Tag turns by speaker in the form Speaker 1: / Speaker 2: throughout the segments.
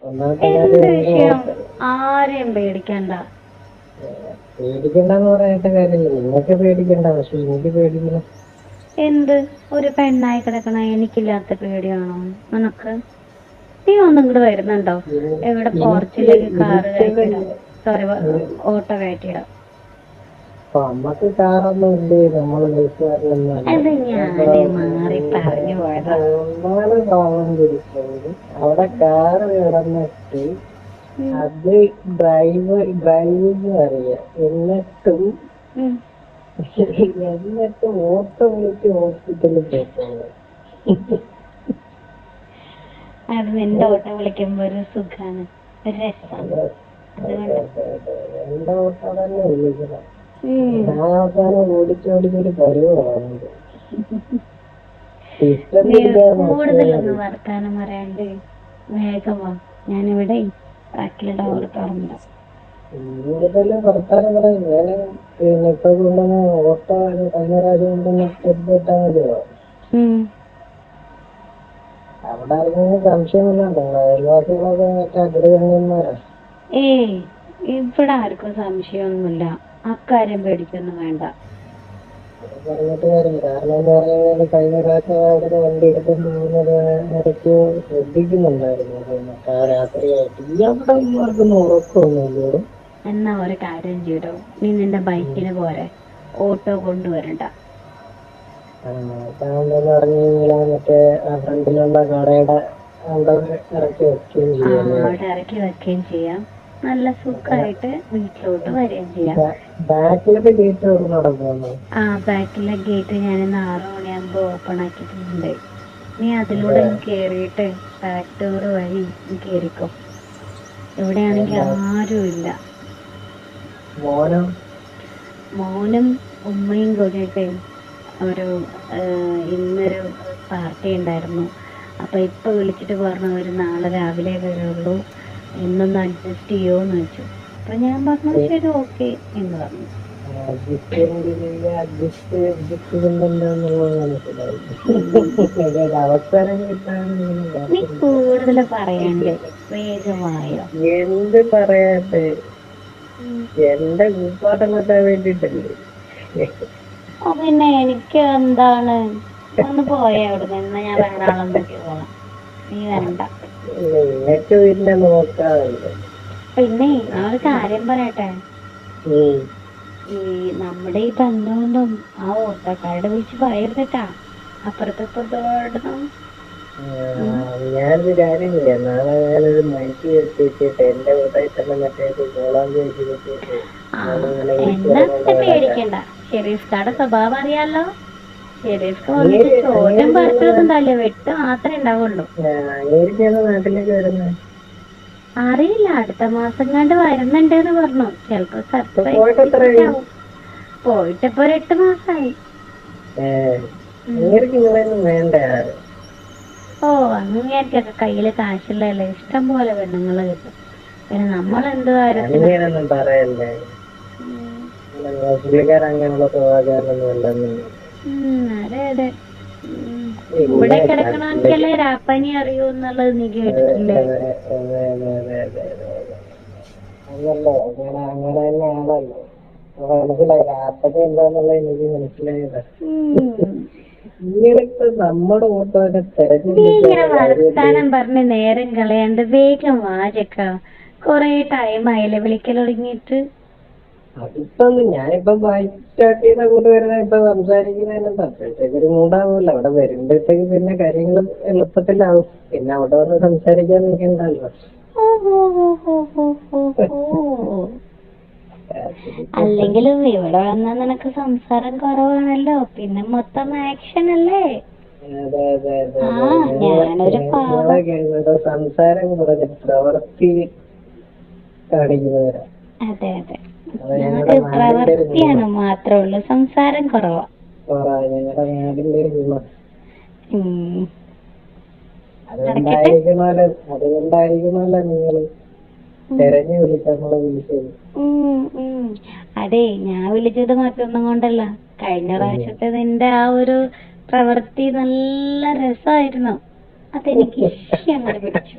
Speaker 1: ഒന്നാമത്തെ കാര്യം
Speaker 2: എന്ത്
Speaker 1: നിങ്ങൾ
Speaker 2: വിഷയം? ആരെയും പേടിക്കണ്ട.
Speaker 1: പേടിക്കണ്ടെന്ന് പറയാത്ത കാര്യമില്ല. നിങ്ങൾക്ക് പേടിക്കണ്ട, പക്ഷെ എനിക്ക് പേടിക്കണം.
Speaker 2: എന്ത്? ഒരു പെണ്ണായി കിടക്കണ എനിക്കില്ലാത്ത പേടിയാണോ നിനക്ക്? നീ ഒന്നും ഇങ്ങോട്ട് വരുന്നുണ്ടോ? എവിടെ
Speaker 1: എനിക്ക്
Speaker 2: പോർച്ചിലേക്ക് കാറ് കയറ്റിടാം,
Speaker 1: എനിക്കതല്ല.
Speaker 2: സോറി ഓട്ടോ കയറ്റിടാം.
Speaker 1: അപ്പൊ അമ്മക്ക് കാറൊന്നും ഇല്ലേ? നമ്മള് വീട്ടുകാരനൊന്നും അല്ല.
Speaker 2: അത് ഞാന് മാറി പറഞ്ഞു പോയതാ.
Speaker 1: നമ്മള് പാവം പിടിച്ചത് അവിടെ കാറ് കിടന്നിട്ട്
Speaker 2: ഉം,
Speaker 1: അത് ഡ്രൈവിങ് അറിയാം.
Speaker 2: ഉം.
Speaker 1: എന്നിട്ട് ഓട്ടോ വിളിച്ച് ഹോസ്പിറ്റലിൽ പോയിട്ടുണ്ട്.
Speaker 2: അത് നിന്റെ ഓട്ടോ വിളിക്കുമ്പോ ഒരു സുഖാണ്, ഒരു രസാണ്. അതുകൊണ്ട്
Speaker 1: എന്റെ ഓട്ടോ തന്നെ വിളിക്കണം.
Speaker 2: ഉം.
Speaker 1: ഞാൻ അവസാനം ഓടിച്ചോടിച്ചൊരു പരിവാണ്. ഇഷ്ടം
Speaker 2: നീ
Speaker 1: പിടിക്കാൻ നോക്കിയാൽ മതി.
Speaker 2: കൂടുതലൊന്നും വർത്താനം പറയാണ്ട് വേഗം വാ. ഞാനിവിടെ ബാക്കിലെ ഡോറ് തുറന്നിടാം.
Speaker 1: കൂടുതലും വർത്താനം പറയും. ഞാൻ പിന്നെ ഇപ്പൊ കൊണ്ടുവന്ന ഓട്ടോ കഴിഞ്ഞ പ്രാവശ്യം കൊണ്ടുവന്ന എടുത്തിട്ടാൽ മതിയോ?
Speaker 2: ഉം.
Speaker 1: അവിടെ ആർക്കെങ്കിലും സംശയമില്ലാണ്ടോ? അയൽവാസികളൊക്കെ മറ്റേ അഗ്രഗണ്യന്മാരാ.
Speaker 2: ഏയ്, ഇവിടെ ആർക്കും സംശയമൊന്നുമില്ല. അക്കാര്യം പേടിക്കൊന്നും വേണ്ട.
Speaker 1: അത് പറഞ്ഞിട്ട് കാര്യം. കാരണം എന്ന് പറഞ്ഞാൽ കഴിഞ്ഞ പ്രാവശ്യം അവിടെ വണ്ടി എടുത്തുകൊണ്ട് പോകുന്നത് ഇടയ്ക്ക് ശ്രദ്ധിക്കുന്നുണ്ടായിരുന്നു. പിന്നെ രാത്രിയായിട്ട് ഈ അവിടെ ആർക്കൊന്നും ഉറക്കമൊന്നുമില്ല.
Speaker 2: എന്നാ ഒരു കാര്യം ചെയ്തോ, നീ നിന്റെ ബൈക്കിന് പോരെ, ഓട്ടോ കൊണ്ടുവരണ്ട.
Speaker 1: അതാണെന്ന് പറഞ്ഞു കഴിഞ്ഞാൽ മറ്റേ ഫ്രണ്ടിലുള്ള കടയുടെ അവിടെ ഇറക്കി വെക്കുകയും ചെയ്യല്ലേ.
Speaker 2: അവിടെ ഇറക്കി വെക്കുകയും ചെയ്യാം, നല്ല സുഖമായിട്ട് വീട്ടിലോട്ട് വരികയും ചെയ്യാം.
Speaker 1: ബാക്കിലത്തെ ഗേറ്റ് തുറന്ന് നടക്കുന്നു.
Speaker 2: ആ ബാക്കിലെ ഗേറ്റ് ഞാൻ ഇന്ന് 6 മണിയാകുമ്പോൾ ഓപ്പൺ ആക്കിയിട്ടുണ്ട്. നീ അതിലൂടെ കയറിയിട്ട് ബാക്ക് ഡോർ വഴി നീ കയറിക്കോ. ഇവിടെയാണെങ്കിൽ ആരുമില്ല. മോനും ഉമ്മയും കൂടിയിട്ട് ഒരു ഇന്നൊരു പാർട്ടി ഉണ്ടായിരുന്നു. അപ്പൊ ഇപ്പൊ വിളിച്ചിട്ട് പറഞ്ഞു ഒരു നാളെ രാവിലെ വരുള്ളൂ, എന്നൊന്ന് അഡ്ജസ്റ്റ് ചെയ്യുമോന്ന് ചോദിച്ചു. അപ്പൊ ഞാൻ പറഞ്ഞു ശരി ഓക്കെ എന്ന് പറഞ്ഞു.
Speaker 1: അവസരം കിട്ടാൻ
Speaker 2: നീ കൂടുതൽ പറയാണ്ട് വേഗമായോ.
Speaker 1: എന്ത് പറയാത്തെ? എന്റെ കൂപ്പാട്ടം കിട്ടാൻ വേണ്ടിട്ടല്ലേ.
Speaker 2: പിന്നെ എനിക്ക് എന്താണ്, ഒന്ന് പോയേ അവിടെ നിന്ന്, ഞാൻ വേറെ ആളെ നോക്കിക്കോളാം, നീ വേണ്ട.
Speaker 1: നിനക്ക് പിന്നെ നോക്കാറുണ്ട്.
Speaker 2: പിന്നെ ആ ഒരു കാര്യം പറയട്ടെ, ഈ നമ്മുടെ ഈ ബന്ധമൊന്നും ആ ഓട്ടോക്കാരുടെ വിളിച്ച് പറയരുതട്ടാ, അപ്പുറത്തിപ്പുറത്തോടണം.
Speaker 1: ഞാനൊരു കാര്യം ചെയ്യാം. നാളെ ഞാനൊരു മൈക്ക് വെച്ചിട്ട് എന്റെ കൂടെ തന്നെ മറ്റേ കോളാൻ വെച്ചിട്ട്
Speaker 2: എന്നാ പേടിക്കണ്ട, ഷെരീഫ്ക്കാടെ സ്വഭാവം അറിയാലോ. ഷെരീഫ്ക്ക് വന്നിട്ട് ചോദ്യം പറിച്ചൊന്നുണ്ടല്ലോ, വെട്ട് മാത്രമേ ഉണ്ടാവുള്ളൂ.
Speaker 1: നാട്ടിലേക്ക് വരുന്നത്
Speaker 2: അറിയില്ല, അടുത്ത മാസം കണ്ട് വരുന്നുണ്ടെന്ന് പറഞ്ഞു. ചിലപ്പോ സർപ്രൈസ്. പോയിട്ട് ഇപ്പൊ 8 മാസായി.
Speaker 1: വേണ്ട.
Speaker 2: ഓ, അങ്ങനെയൊക്കെ കയ്യില് കാശുള്ളതല്ലേ, ഇഷ്ടം പോലെ പെണ്ണുങ്ങള് കിട്ടും. പിന്നെ നമ്മളെന്ത് കാര്യത്തിനും
Speaker 1: പറയല്ലേ. പുള്ളിക്കാരങ്ങനെയുള്ള സ്വഭാവക്കാരനൊന്നും അല്ലെന്ന്.
Speaker 2: അതെ അതെ. ഇവിടെ കിടക്കണമെങ്കിലേ രാപ്പനി അറിയൂ എന്നുള്ളത് നീ കേട്ടിട്ടില്ലേ?
Speaker 1: അങ്ങനല്ലോ, അങ്ങനെ തന്നെയാണല്ലോ. മനസ്സിലായി. രാപ്പനി എന്താന്നുള്ളത് എനിക്ക് മനസ്സിലായത്. ഇങ്ങനത്തെ നമ്മുടെ ഓട്ടോനെ
Speaker 2: വർത്താനം പറഞ്ഞ് നേരം കളയാണ്ട് വേഗം വാചക്ക. കൊറേ ടൈം ആയില്ലേ വിളിക്കൽ തുടങ്ങിയിട്ട്.
Speaker 1: അതിപ്പം ഞാനിപ്പം സ്റ്റാർട്ട് ചെയ്ത് അങ്ങോട്ട് വരുന്ന ഇപ്പൊ സംസാരിക്കുന്നതിനും അപ്പോഴത്തേക്ക് ഒരു മൂടാവുമല്ലോ. അവിടെ വരുമ്പോഴത്തേക്ക് പിന്നെ കാര്യങ്ങൾ എളുപ്പത്തിലാവും. പിന്നെ അവിടെ വന്ന് സംസാരിക്കാൻ നിൽക്കണ്ടല്ലോ.
Speaker 2: അല്ലെങ്കിലും ഇവിടെ വന്നാ നിനക്ക് സംസാരം കുറവാണല്ലോ, പിന്നെ മൊത്തം ആക്ഷൻ അല്ലേ. ഞാനൊരു പാവം.
Speaker 1: സംസാരം കുറഞ്ഞ പ്രവൃത്തി കാണിക്കുന്നവരാ.
Speaker 2: അതെ അതെ, ഞങ്ങൾക്ക് പ്രവൃത്തിയാണ് മാത്രമേ ഉള്ളൂ, സംസാരം കുറവാ.
Speaker 1: ഞങ്ങളുടെ നാടിന്റെ ഒരു ഗുണം. അതുകൊണ്ടായിരിക്കണമല്ലോ നിങ്ങള് തെരഞ്ഞു വിളിച്ച് നമ്മളെ വിളിച്ചത്.
Speaker 2: അതെ, ഞാൻ വിളിച്ചത് മറ്റൊന്നും കൊണ്ടല്ല. കഴിഞ്ഞ പ്രാവശ്യത്തെ നിന്റെ ആ ഒരു പ്രവൃത്തി നല്ല രസമായിരുന്നു, അതെനിക്ക് അങ്ങോട്ട് പിടിച്ചു.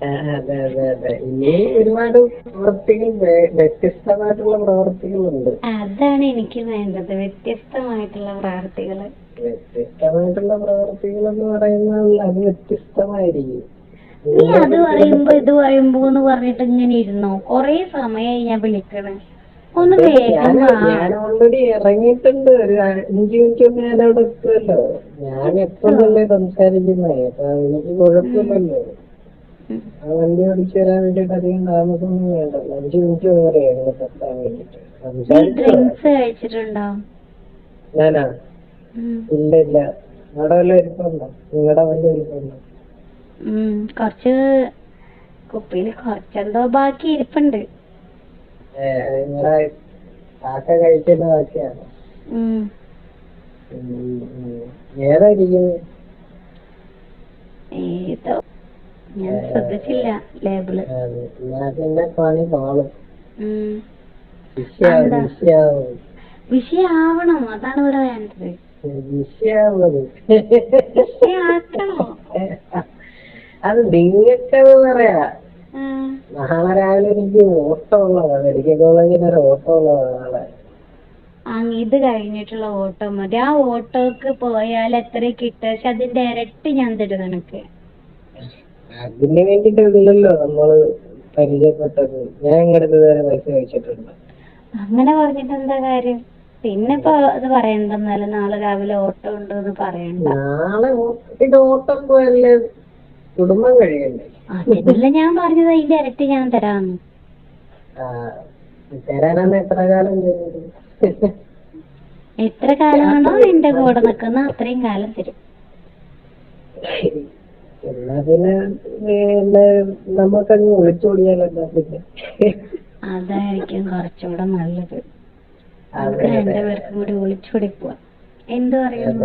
Speaker 1: അതെ അതെ അതെ. ഇനി ഒരുപാട് പ്രവൃത്തികൾ വ്യത്യസ്തമായിട്ടുള്ള പ്രവൃത്തികളുണ്ട്.
Speaker 2: അതാണ് എനിക്ക് വേണ്ടത്, വ്യത്യസ്തമായിട്ടുള്ള പ്രവർത്തികള്.
Speaker 1: വ്യത്യസ്തമായിട്ടുള്ള പ്രവൃത്തികളെന്ന് പറയുന്നത് അത് വ്യത്യസ്തമായിരിക്കും.
Speaker 2: നീ
Speaker 1: ഇതിന്റെ
Speaker 2: അത് പറയുമ്പോ ഇത് പറയുമ്പോന്ന് പറഞ്ഞിട്ട് ഇങ്ങനെ ഇരുന്നോ? കൊറേ സമയായി ഞാൻ വിളിക്കണേ, ഒന്ന് വേഗം വാ.
Speaker 1: ഞാൻ ഓൾറെഡി ഇറങ്ങിയിട്ടുണ്ട്. ഒരു 5 മിനിറ്റ് കൊണ്ട് ഞാൻ അവിടെ എത്തുമല്ലോ. ഞാൻ എത്തുന്നല്ലേ സംസാരിക്കുന്നേ. അപ്പൊ എനിക്ക് കുഴപ്പമില്ലല്ലോ. ആ വണ്ടി ഓടിച്ചു തരാൻ വേണ്ടിട്ട് അധികം താമസമൊന്നും വേണ്ടല്ലോ. 5 മിനിറ്റ് വരെ അങ്ങോട്ട് എത്താൻ വേണ്ടിട്ട്
Speaker 2: നീ
Speaker 1: സംസാരിച്ചു.
Speaker 2: ഡ്രിങ്ക്സ് കഴിച്ചിട്ടുണ്ടോ?
Speaker 1: ഞാനാ? ഇല്ല ഇല്ല. അവിടെ വല്ല ഇരിപ്പുണ്ടോ? നിങ്ങളുടെ വല്ല ഇരിപ്പുണ്ടോ?
Speaker 2: കൊറച്ച് കുപ്പിയിൽ കൊറച്ചെന്തോ ബാക്കി ഇരിപ്പുണ്ട്.
Speaker 1: നിങ്ങളുടെ കാക്ക കഴിച്ചതിന്റെ ബാക്കിയാണ്. ഏതാ ഇരിക്കുന്നത്?
Speaker 2: ഏതോ ഞാൻ ശ്രദ്ധിച്ചില്ല ലേബിള്.
Speaker 1: ഞാൻ പിന്നെ പണി കാണും.
Speaker 2: വിഷയാവണം, അതാണ് ഇവിടെ വേണ്ടത്.
Speaker 1: വിഷയാവുന്നത്
Speaker 2: വിഷയാക്കണോ?
Speaker 1: അത് നിങ്ങൾക്കത് പറയാ. നാളെ രാവിലെ എനിക്ക് ഓട്ടം ഉള്ളതാണ്. മെഡിക്കൽ കോളേജിൽ ഒരു ഓട്ടം ഉള്ളതാണ് നാളെ.
Speaker 2: ഇത് കഴിഞ്ഞിട്ടുള്ള ഓട്ടോ മതി. ആ ഓട്ടോക്ക് പോയാൽ എത്ര കിട്ടുക? പക്ഷെ അതിന്റെ ഇരട്ടി ഞാൻ തരും നിനക്ക്.
Speaker 1: അതിന് വേണ്ടിട്ടല്ലോ നമ്മള് പരിചയപ്പെട്ടത്. ഞാൻ ഇങ്ങോട്ട് ഇതുവരെ പൈസ കഴിച്ചിട്ടുണ്ട്.
Speaker 2: അങ്ങനെ പറഞ്ഞിട്ട് എന്താ കാര്യം? പിന്നെ ഇപ്പൊ അത് പറയണ്ടെന്നല്ല, നാളെ രാവിലെ ഓട്ടോ ഉണ്ടെന്ന് പറയണ്ട.
Speaker 1: നാളെ ഓട്ടം പോയല്ലേ കുടുംബം കഴിയണ്ടേ?
Speaker 2: അതിനല്ല ഞാൻ പറഞ്ഞത്, അതിന്റെ ഇരട്ടി ഞാൻ തരാന്ന്.
Speaker 1: തരാനാണ് എത്ര കാലം തരുന്നത്?
Speaker 2: എത്ര കാലമാണോ എന്റെ കൂടെ നിക്കുന്ന അത്രയും കാലം തരും.
Speaker 1: എന്നാ പിന്നെ നമുക്കങ്ങ് ഒളിച്ചോടിയാലോ പിന്നെ.
Speaker 2: അതായിരിക്കും കുറച്ചുകൂടെ നല്ലത്. നമുക്ക് രണ്ടുപേർക്കും കൂടി ഒളിച്ചോടി പോവാം. എന്ത് പറയുന്നു?